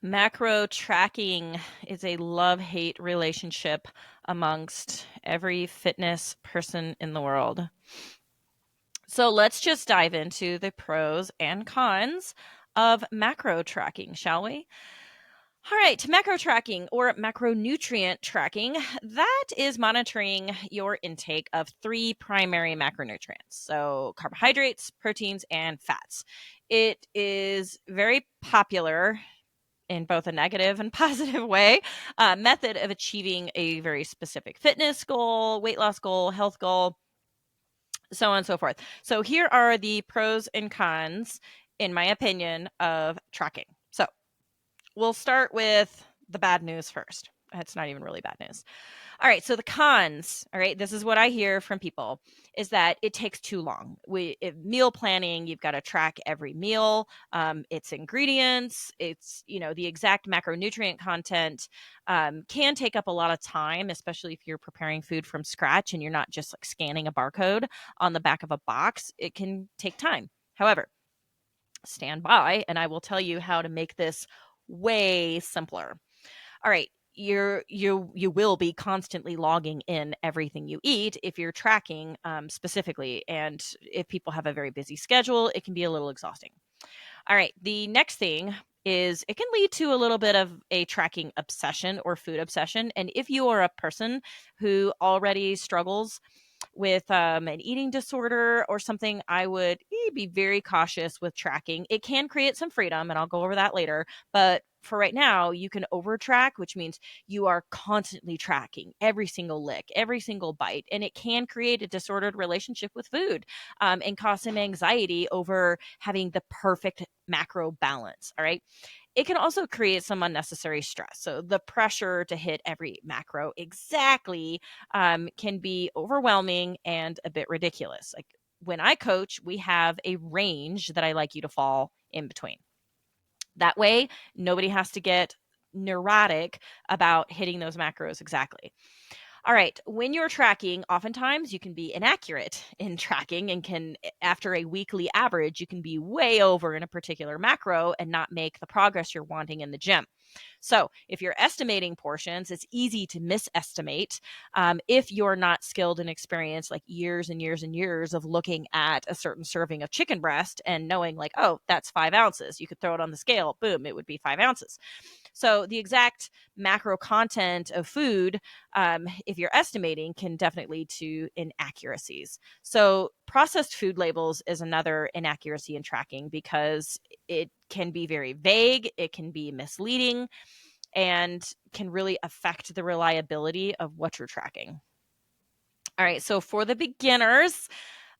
Macro tracking is a love-hate relationship amongst every fitness person in the world. So let's just dive into the pros and cons of macro tracking, shall we? All right, macro tracking or macronutrient tracking, that is monitoring your intake of three primary macronutrients. So, carbohydrates, proteins, and fats. It is very popular in both a negative and positive way, method of achieving a very specific fitness goal, weight loss goal, health goal, so on and so forth. So here are the pros and cons, in my opinion, of tracking. So we'll start with the bad news first. It's not even really bad news. All right, so the cons, all right, this is what I hear from people, is that it takes too long. Meal planning, you've got to track every meal, its ingredients, its, the exact macronutrient content, can take up a lot of time, especially if you're preparing food from scratch and you're not just like scanning a barcode on the back of a box. It can take time. However, stand by and I will tell you how to make this way simpler. All right, you will be constantly logging in everything you eat if you're tracking specifically, and if people have a very busy schedule, it can be a little exhausting. All right, the next thing is it can lead to a little bit of a tracking obsession or food obsession, and if you are a person who already struggles with an eating disorder or something, I would be very cautious with tracking. It can create some freedom, and I'll go over that later. But for right now, you can over track, which means you are constantly tracking every single lick, every single bite, and it can create a disordered relationship with food, and cause some anxiety over having the perfect macro balance. All right. It can also create some unnecessary stress. So the pressure to hit every macro exactly can be overwhelming and a bit ridiculous. Like when I coach, we have a range that I like you to fall in between. That way, nobody has to get neurotic about hitting those macros exactly. All right. When you're tracking, oftentimes you can be inaccurate in tracking and after a weekly average, you can be way over in a particular macro and not make the progress you're wanting in the gym. So if you're estimating portions, it's easy to misestimate if you're not skilled and experienced, like years and years and years of looking at a certain serving of chicken breast and knowing like, oh, that's 5 ounces. You could throw it on the scale. Boom, it would be 5 ounces. So the exact macro content of food, if you're estimating, can definitely lead to inaccuracies. So processed food labels is another inaccuracy in tracking because it can be very vague, it can be misleading, and can really affect the reliability of what you're tracking. All right, so for the beginners,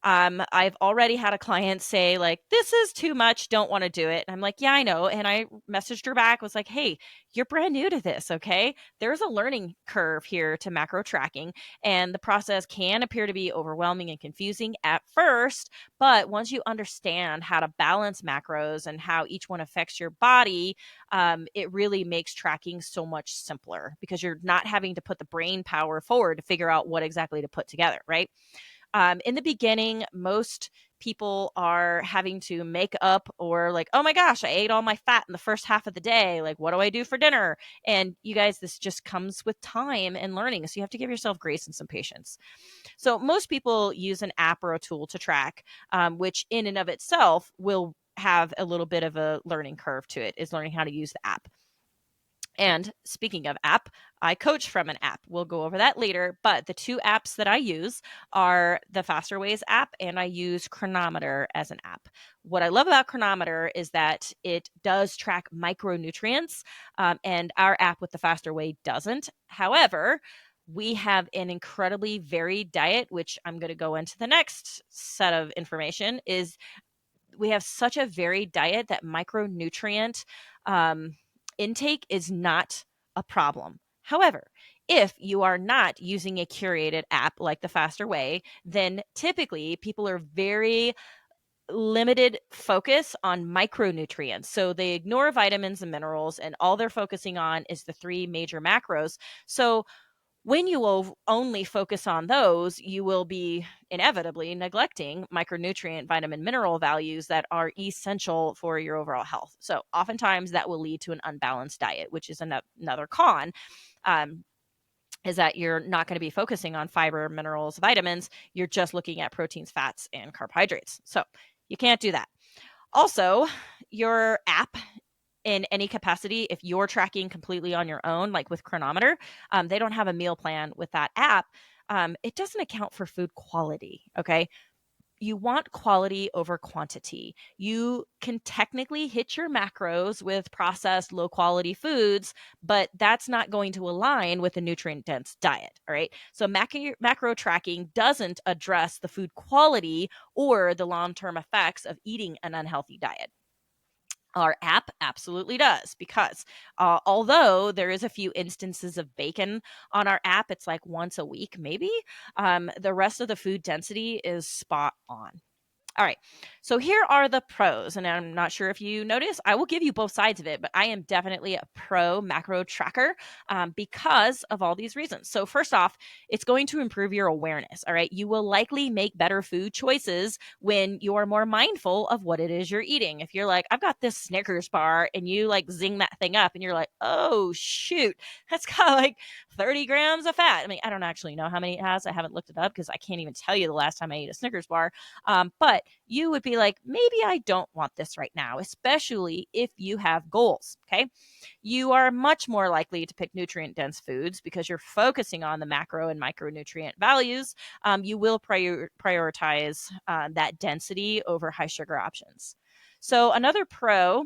I've already had a client say like, this is too much, don't want to do it. And I'm like, yeah, I know. And I messaged her back, was like, hey, you're brand new to this. Okay. There's a learning curve here to macro tracking, and the process can appear to be overwhelming and confusing at first. But once you understand how to balance macros and how each one affects your body, it really makes tracking so much simpler because you're not having to put the brain power forward to figure out what exactly to put together. Right. In the beginning, most people are having to make up or like, oh my gosh, I ate all my fat in the first half of the day. Like, what do I do for dinner? And you guys, this just comes with time and learning. So you have to give yourself grace and some patience. So most people use an app or a tool to track, which in and of itself will have a little bit of a learning curve to it, is learning how to use the app. And speaking of app, I coach from an app. We'll go over that later. But the two apps that I use are the Faster Ways app, and I use Chronometer as an app. What I love about Chronometer is that it does track micronutrients, and our app with the Faster Way doesn't. However, we have an incredibly varied diet, which I'm going to go into the next set of information, is we have such a varied diet that micronutrient intake is not a problem. However, if you are not using a curated app like the Faster Way, then typically people are very limited focus on micronutrients. So they ignore vitamins and minerals, and all they're focusing on is the three major macros. So When you only focus on those, you will be inevitably neglecting micronutrient, vitamin, mineral values that are essential for your overall health. So oftentimes that will lead to an unbalanced diet, which is another con. Is that you're not going to be focusing on fiber, minerals, vitamins. You're just looking at proteins, fats, and carbohydrates. So you can't do that. Also, your app in any capacity, if you're tracking completely on your own, like with Chronometer, they don't have a meal plan with that app. It doesn't account for food quality. Okay. You want quality over quantity. You can technically hit your macros with processed, low quality foods, but that's not going to align with a nutrient dense diet. All right. So, macro tracking doesn't address the food quality or the long term effects of eating an unhealthy diet. Our app absolutely does, because although there is a few instances of bacon on our app, it's like once a week, maybe. The rest of the food density is spot on. All right. So here are the pros. And I'm not sure if you notice, I will give you both sides of it, but I am definitely a pro macro tracker because of all these reasons. So, first off, it's going to improve your awareness. All right. You will likely make better food choices when you are more mindful of what it is you're eating. If you're like, I've got this Snickers bar, and you like zing that thing up and you're like, oh, shoot, that's got like 30 grams of fat. I mean, I don't actually know how many it has. I haven't looked it up because I can't even tell you the last time I ate a Snickers bar. But you would be like, maybe I don't want this right now, especially if you have goals. Okay. You are much more likely to pick nutrient dense foods because you're focusing on the macro and micronutrient values. You will prioritize that density over high sugar options. So, another pro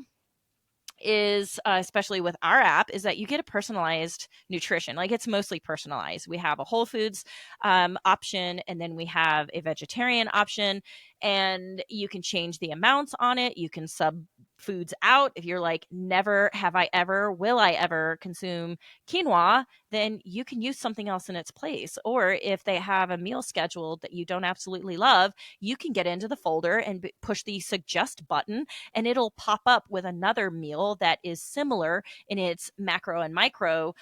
is especially with our app, is that you get a personalized nutrition. Like, it's mostly personalized. We have a whole foods option, and then we have a vegetarian option, and you can change the amounts on it. You can sub foods out. If you're like, never have I ever, will I ever consume quinoa, then you can use something else in its place. Or if they have a meal scheduled that you don't absolutely love, you can get into the folder and push the suggest button, and it'll pop up with another meal that is similar in its macro and micro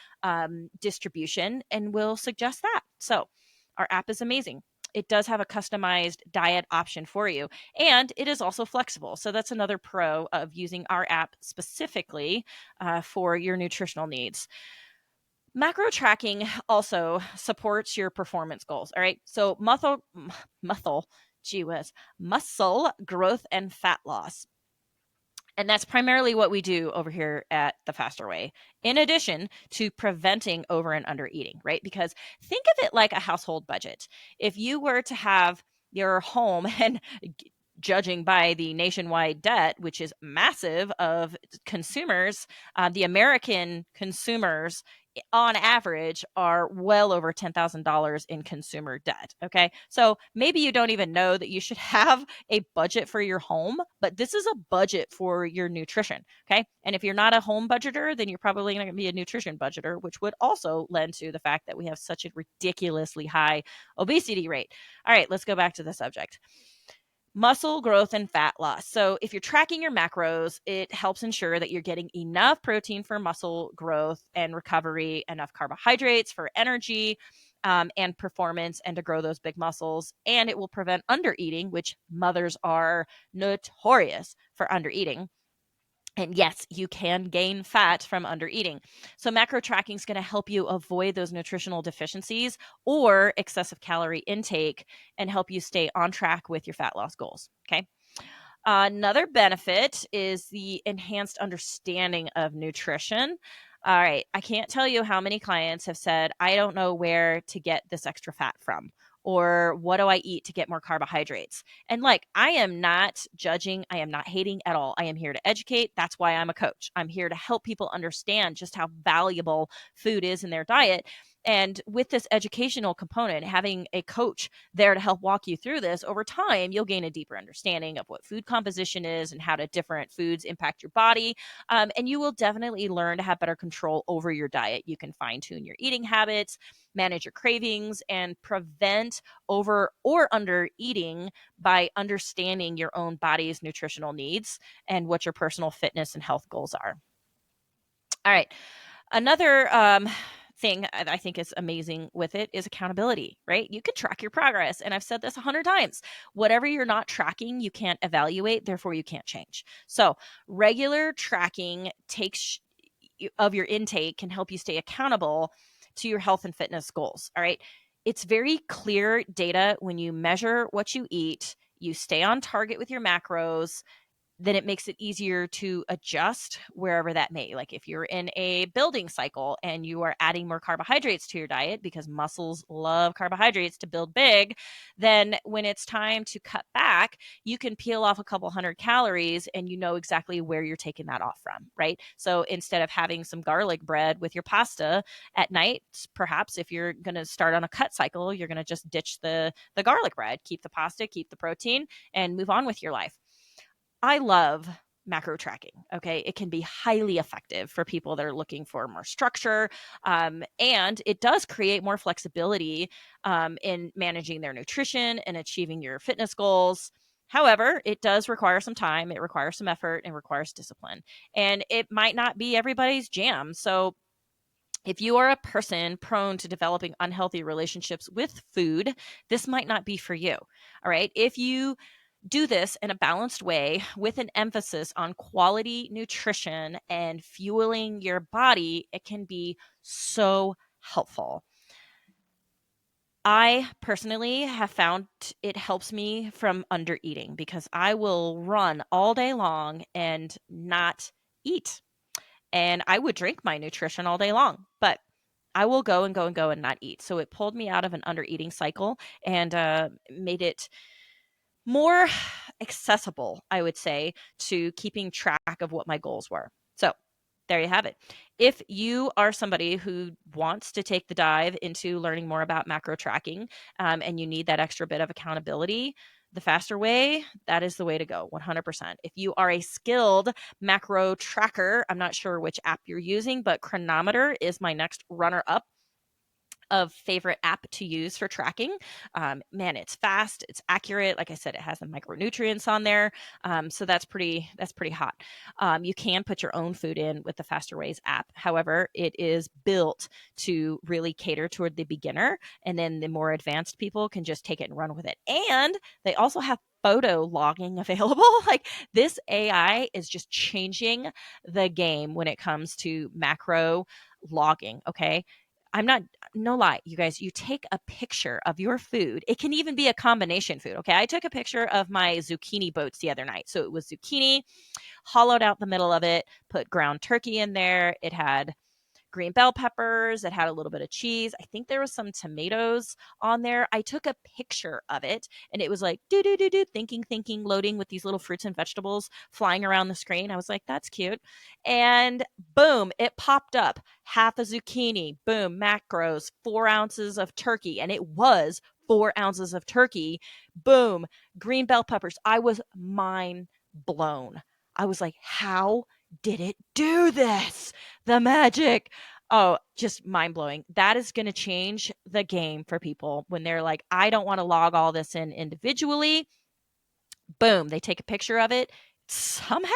distribution, and will suggest that. So our app is amazing. It does have a customized diet option for you, and it is also flexible. So that's another pro of using our app specifically for your nutritional needs. Macro tracking also supports your performance goals. All right. So muscle, gee whiz, muscle growth and fat loss. And that's primarily what we do over here at the Faster Way, in addition to preventing over and under eating, right? Because think of it like a household budget. If you were to have your home, and judging by the nationwide debt, which is massive, of consumers, the American consumers on average are well over $10,000 in consumer debt. Okay. So maybe you don't even know that you should have a budget for your home, but this is a budget for your nutrition. Okay. And if you're not a home budgeter, then you're probably going to be a nutrition budgeter, which would also lend to the fact that we have such a ridiculously high obesity rate. All right. Let's go back to the subject. Muscle growth and fat loss. So, if you're tracking your macros, it helps ensure that you're getting enough protein for muscle growth and recovery, enough carbohydrates for energy and performance, and to grow those big muscles. And it will prevent undereating, which mothers are notorious for undereating. And yes, you can gain fat from undereating. So, macro tracking is going to help you avoid those nutritional deficiencies or excessive calorie intake, and help you stay on track with your fat loss goals. Okay. Another benefit is the enhanced understanding of nutrition. All right. I can't tell you how many clients have said, I don't know where to get this extra fat from, or what do I eat to get more carbohydrates? And like, I am not judging, I am not hating at all. I am here to educate. That's why I'm a coach. I'm here to help people understand just how valuable food is in their diet. And with this educational component, having a coach there to help walk you through this, over time, you'll gain a deeper understanding of what food composition is and how different foods impact your body. And you will definitely learn to have better control over your diet. You can fine tune your eating habits, manage your cravings, and prevent over or under eating by understanding your own body's nutritional needs and what your personal fitness and health goals are. All right. Another thing I think is amazing with it is accountability, right? You can track your progress. And I've said this 100 times. Whatever you're not tracking, you can't evaluate, therefore you can't change. So regular tracking of your intake can help you stay accountable to your health and fitness goals. All right. It's very clear data when you measure what you eat, you stay on target with your macros, then it makes it easier to adjust wherever that may. Like if you're in a building cycle and you are adding more carbohydrates to your diet because muscles love carbohydrates to build big, then when it's time to cut back, you can peel off a couple hundred calories and you know exactly where you're taking that off from, right? So instead of having some garlic bread with your pasta at night, perhaps if you're going to start on a cut cycle, you're going to just ditch the garlic bread, keep the pasta, keep the protein, and move on with your life. I love macro tracking. Okay. It can be highly effective for people that are looking for more structure. And it does create more flexibility in managing their nutrition and achieving your fitness goals. However, it does require some time, it requires some effort, and requires discipline. And it might not be everybody's jam. So if you are a person prone to developing unhealthy relationships with food, this might not be for you. All right. If you do this in a balanced way with an emphasis on quality nutrition and fueling your body, it can be so helpful. I personally have found it helps me from under eating because I will run all day long and not eat. And I would drink my nutrition all day long, but I will go and go and go and not eat. So it pulled me out of an under eating cycle and made it more accessible, I would say, to keeping track of what my goals were. So there you have it. If you are somebody who wants to take the dive into learning more about macro tracking and you need that extra bit of accountability, the Faster Way, that is the way to go, 100%. If you are a skilled macro tracker, I'm not sure which app you're using, but Chronometer is my next runner up of favorite app to use for tracking. Man, it's fast, it's accurate. Like I said, it has the micronutrients on there, so that's pretty hot. You can put your own food in with the Faster Ways app. However, it is built to really cater toward the beginner, and then the more advanced people can just take it and run with it. And they also have photo logging available. Like this AI is just changing the game when it comes to macro logging. Okay. I'm not, no lie, you guys, you take a picture of your food. It can even be a combination food. Okay. I took a picture of my zucchini boats the other night. So it was zucchini, hollowed out the middle of it, put ground turkey in there. It had green bell peppers. It had a little bit of cheese. I think there was some tomatoes on there. I took a picture of it and it was like do do do do thinking loading with these little fruits and vegetables flying around the screen. I was like, that's cute. And boom, it popped up. Half a zucchini, boom, macros, 4 ounces of turkey. And it was 4 ounces of turkey. Boom, green bell peppers. I was mind blown. I was like, how did it do this? The magic. Oh, just mind blowing. That is going to change the game for people when they're like, I don't want to log all this in individually. Boom, they take a picture of it. Somehow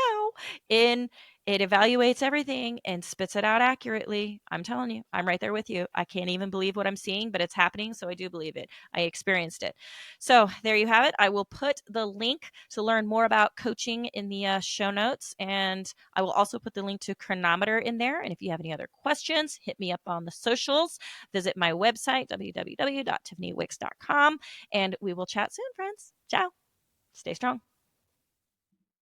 in it evaluates everything and spits it out accurately. I'm telling you, I'm right there with you. I can't even believe what I'm seeing, but it's happening. So I do believe it. I experienced it. So there you have it. I will put the link to learn more about coaching in the show notes. And I will also put the link to Chronometer in there. And if you have any other questions, hit me up on the socials. Visit my website, www.tiffanywicks.com. And we will chat soon, friends. Ciao. Stay strong.